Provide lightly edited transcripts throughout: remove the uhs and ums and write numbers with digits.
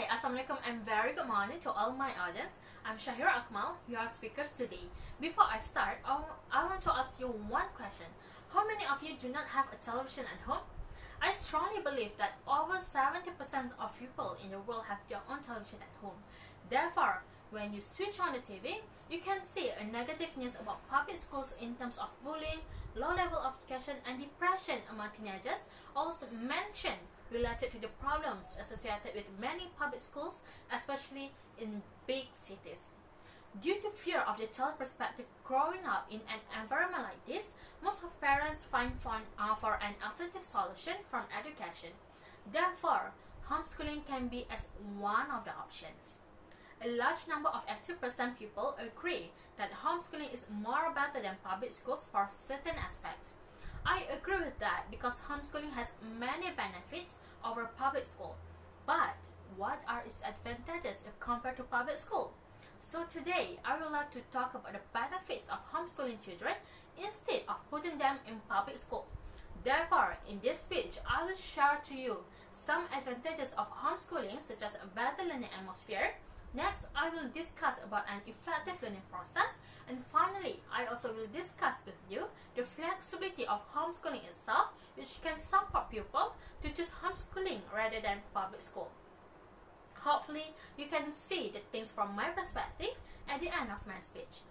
Assalamualaikum and very good morning to all my audience. I'm Shahira AKMAL, your speaker today. Before I start, I want to ask you one question. How many of you do not have a television at home? I strongly believe that over 70% of people in the world have their own television at home. Therefore, when you switch on the TV, you can see a negative news about public schools in terms of bullying, low level of education, and depression among teenagers, also mentioned related to the problems associated with many public schools, especially in big cities. Due to fear of the child perspective growing up in an environment like this, most of parents find for an alternative solution from education. Therefore, homeschooling can be as one of the options. A large number of 80% people agree that homeschooling is more better than public schools for certain aspects. I agree with that because homeschooling has many benefits over public school. But what are its advantages if compared to public school? So today, I would like to talk about the benefits of homeschooling children instead of putting them in public school. Therefore, in this speech, I will share to you some advantages of homeschooling, such as a better learning atmosphere. Next, I will discuss about an effective learning process. And finally, I also will discuss with you the flexibility of homeschooling itself, which can support people to choose homeschooling rather than public school. Hopefully, you can see the things from my perspective at the end of my speech.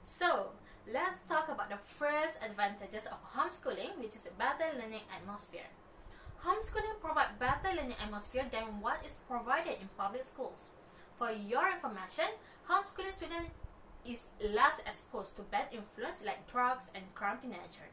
So, let's talk about the first advantages of homeschooling, which is a better learning atmosphere. Homeschooling provides better learning atmosphere than what is provided in public schools. For your information, homeschooling students is less exposed to bad influence like drugs and crime teenagers.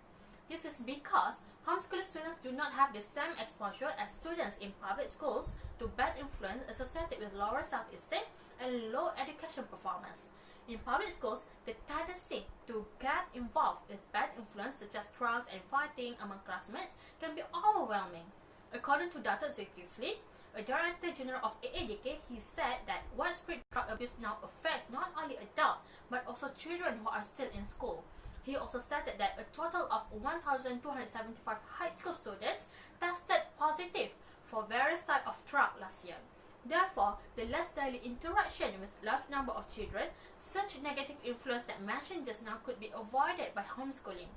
This is because homeschooling students do not have the same exposure as students in public schools to bad influence associated with lower self-esteem and low education performance. In public schools, the tendency to get involved with bad influence such as drugs and fighting among classmates can be overwhelming. According to Dr. Zulkifli, a Director General of AADK, he said that widespread drug abuse now affects not only adults but also children who are still in school. He also stated that a total of 1,275 high school students tested positive for various types of drugs last year. Therefore, the less daily interaction with large number of children, such negative influence that mentioned just now could be avoided by homeschooling.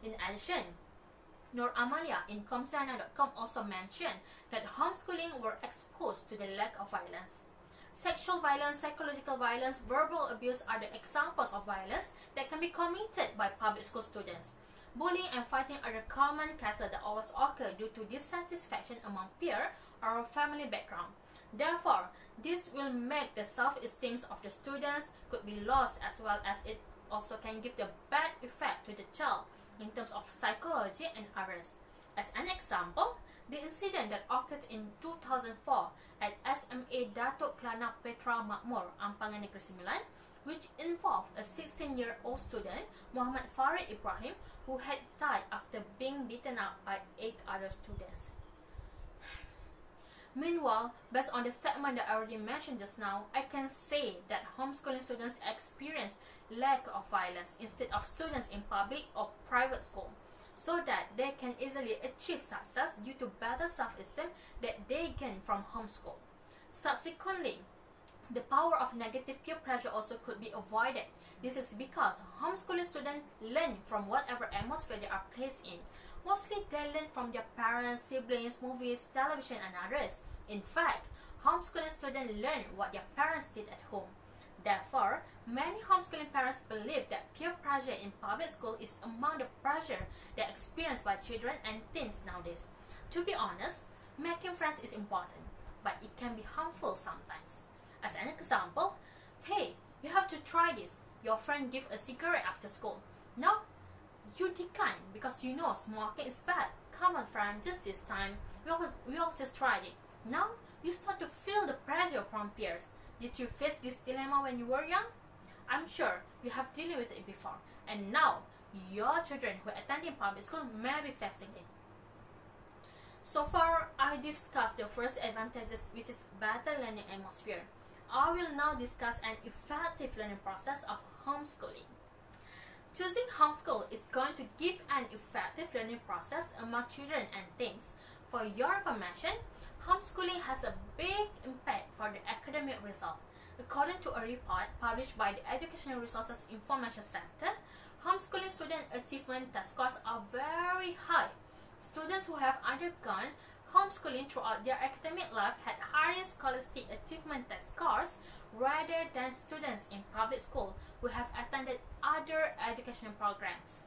In addition, Nur Amalia in Komsana.com also mentioned that homeschooling were exposed to the lack of violence. Sexual violence, psychological violence, verbal abuse are the examples of violence that can be committed by public school students. Bullying and fighting are the common cases that always occur due to dissatisfaction among peer or family background. Therefore, this will make the self-esteem of the students could be lost, as well as it also can give the bad effect to the child in terms of psychology and others. As an example, the incident that occurred in 2004 at SMA Datuk Kelana Petra Makmur, Ampangan Negeri Sembilan, which involved a 16-year-old student, Muhammad Farid Ibrahim, who had died after being beaten up by 8 other students. Meanwhile, based on the statement that I already mentioned just now, I can say that homeschooling students experience lack of violence instead of students in public or private school, so that they can easily achieve success due to better self-esteem that they gain from homeschool. Subsequently, the power of negative peer pressure also could be avoided. This is because homeschooling students learn from whatever atmosphere they are placed in. Mostly they learn from their parents, siblings, movies, television, and others. In fact, homeschooling students learn what their parents did at home. Therefore, many homeschooling parents believe that peer pressure in public school is among the pressure they experience by children and teens nowadays. To be honest, making friends is important, but it can be harmful sometimes. As an example, hey, you have to try this. Your friend give a cigarette after school. Now, you decline because you know smoking is bad. Come on friend, just this time. We all just tried it. Now, you start to feel the pressure from peers. Did you face this dilemma when you were young? I'm sure you have dealt with it before. And now, your children who attend in public school may be facing it. So far, I discussed the first advantages, which is better learning atmosphere. I will now discuss an effective learning process of homeschooling. Choosing homeschool is going to give an effective learning process among children and teens. For your information, homeschooling has a big impact for result. According to a report published by the Educational Resources Information Center, homeschooling student achievement test scores are very high. Students who have undergone homeschooling throughout their academic life had higher scholastic achievement test scores rather than students in public school who have attended other educational programs.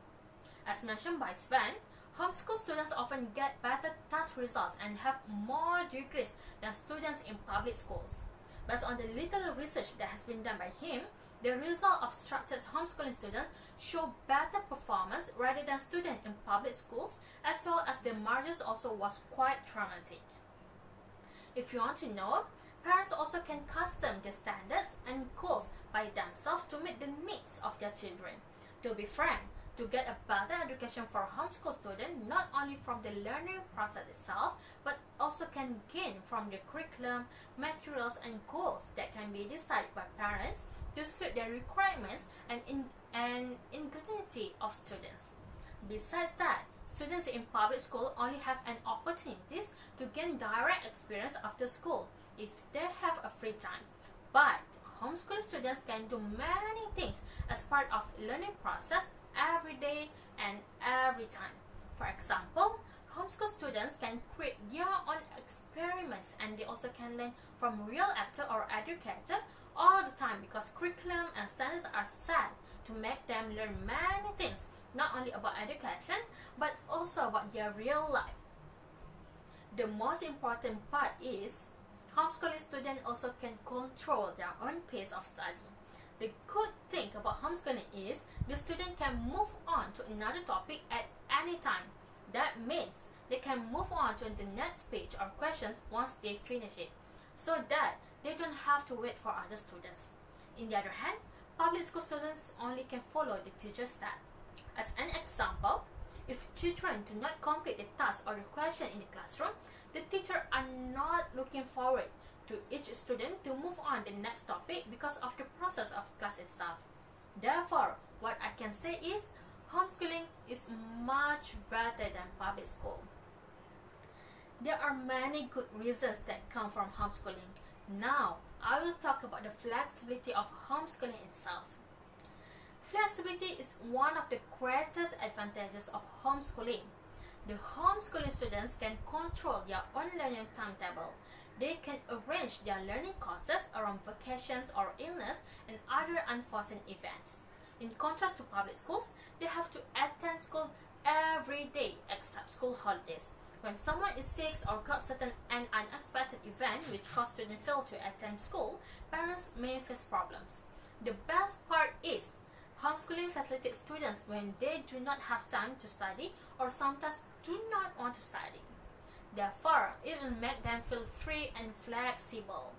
As mentioned by Sven, homeschool students often get better test results and have more degrees than students in public schools. Based on the little research that has been done by him, the result of structured homeschooling students show better performance rather than students in public schools, as well as the margins also was quite dramatic. If you want to know, parents also can custom the standards and goals by themselves to meet the needs of their children. To be frank, to get a better education for homeschool students, not only from the learning process itself, but also can gain from the curriculum, materials, and goals that can be decided by parents to suit their requirements and individuality of students. Besides that, students in public school only have an opportunities to gain direct experience after school if they have a free time. But homeschooling students can do many things as part of learning process every day and every time. For example, homeschool students can create their own experiments, and they also can learn from real actor or educator all the time because curriculum and standards are set to make them learn many things, not only about education but also about their real life. The most important part is homeschooling students also can control their own pace of study. The good thing about homeschooling is the student can move on to another topic at any time. That means they can move on to the next page or questions once they finish it, so that they don't have to wait for other students. In the other hand, public school students only can follow the teacher's step. As an example, if children do not complete the task or the question in the classroom, the teacher are not looking forward to each student to move on the next topic because of the process of class itself. Therefore, what I can say is homeschooling is much better than public school. There are many good reasons that come from homeschooling. Now, I will talk about the flexibility of homeschooling itself. Flexibility is one of the greatest advantages of homeschooling. The homeschooling students can control their own learning timetable. They can arrange their learning courses around vacations or illness and other unforeseen events. In contrast to public schools, they have to attend school every day except school holidays. When someone is sick or got certain an unexpected event which caused students fail to attend school, parents may face problems. The best part is homeschooling facilitates students when they do not have time to study or sometimes do not want to study. Therefore, it will make them feel free and flexible.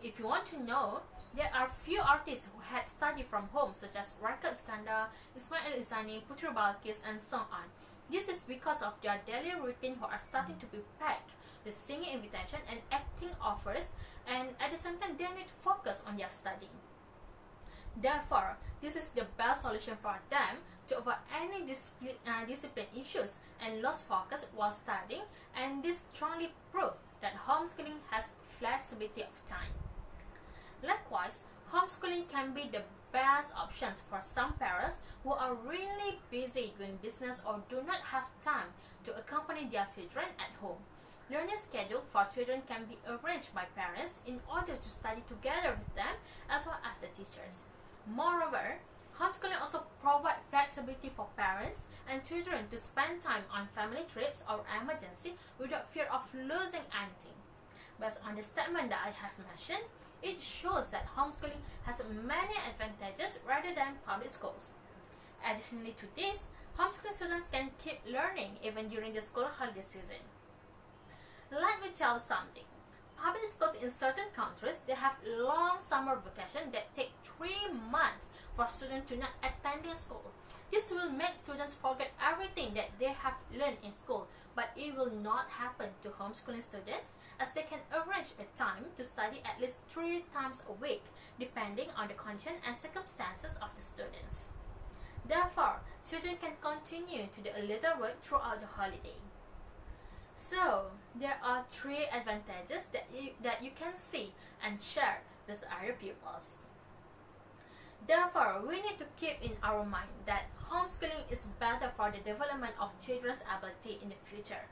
If you want to know, there are few artists who had studied from home such as Raka Iskandar, Ismail Izani, Putri Balkis, and so on. This is because of their daily routine who are starting to be packed with singing invitation and acting offers, and at the same time they need to focus on their studying. Therefore, this is the best solution for them to avoid any discipline issues and lost focus while studying, and this strongly proves that homeschooling has flexibility of time. Likewise, homeschooling can be the best options for some parents who are really busy doing business or do not have time to accompany their children at home. Learning schedule for children can be arranged by parents in order to study together with them as well as the teachers. Moreover, homeschooling also provides flexibility for parents and children to spend time on family trips or emergency without fear of losing anything. Based on the statement that I have mentioned, it shows that homeschooling has many advantages rather than public schools. Additionally to this, homeschooling students can keep learning even during the school holiday season. Let me tell you something. Public schools in certain countries, they have long summer vacation that take 3 months for students to not attending school. This will make students forget everything that they have learned in school, but it will not happen to homeschooling students as they can arrange a time to study at least 3 times a week, depending on the condition and circumstances of the students. Therefore, children can continue to do a little work throughout the holiday. So, there are 3 advantages that you can see and share with our pupils. Therefore, we need to keep in our mind that homeschooling is better for the development of children's ability in the future.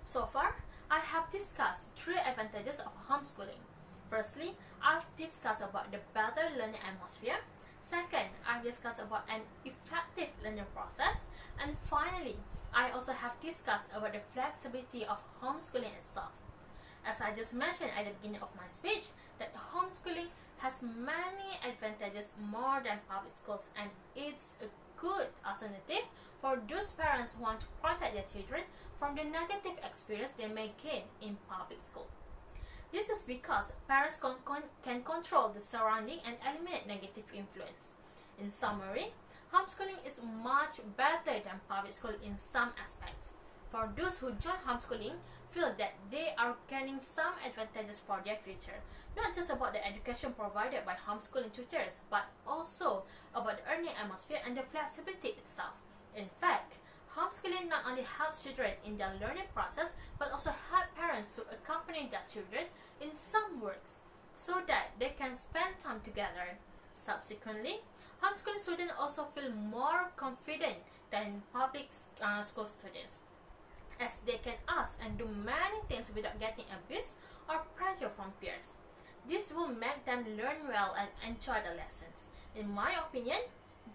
So far, I have discussed 3 advantages of homeschooling. Firstly, I've discussed about the better learning atmosphere. Second, I've discussed about an effective learning process. And finally, I also have discussed about the flexibility of homeschooling itself. As I just mentioned at the beginning of my speech, that homeschooling has many advantages more than public schools, and it's a good alternative for those parents who want to protect their children from the negative experience they may gain in public school. This is because parents can control the surrounding and eliminate negative influence. In summary, homeschooling is much better than public school in some aspects. For those who join homeschooling, feel that they are gaining some advantages for their future, not just about the education provided by homeschooling tutors, but also about the learning atmosphere and the flexibility itself. In fact, homeschooling not only helps children in their learning process, but also help parents to accompany their children in some works, so that they can spend time together. Subsequently, homeschooling students also feel more confident than public school students, as they can ask and do many things without getting abuse or pressure from peers. This will make them learn well and enjoy the lessons. In my opinion,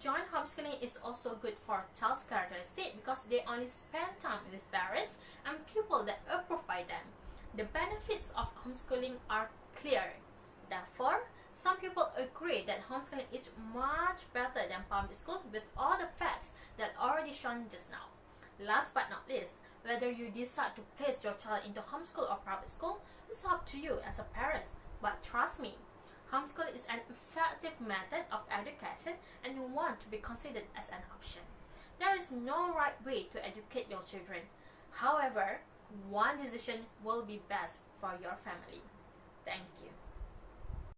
joint homeschooling is also good for child's characteristic because they only spend time with parents and people that approve by them. The benefits of homeschooling are clear. Therefore, some people agree that homeschooling is much better than public school with all the facts that already shown just now. Last but not least, whether you decide to place your child into homeschool or private school is up to you as a parent. But trust me, homeschool is an effective method of education and one to be considered as an option. There is no right way to educate your children. However, one decision will be best for your family. Thank you.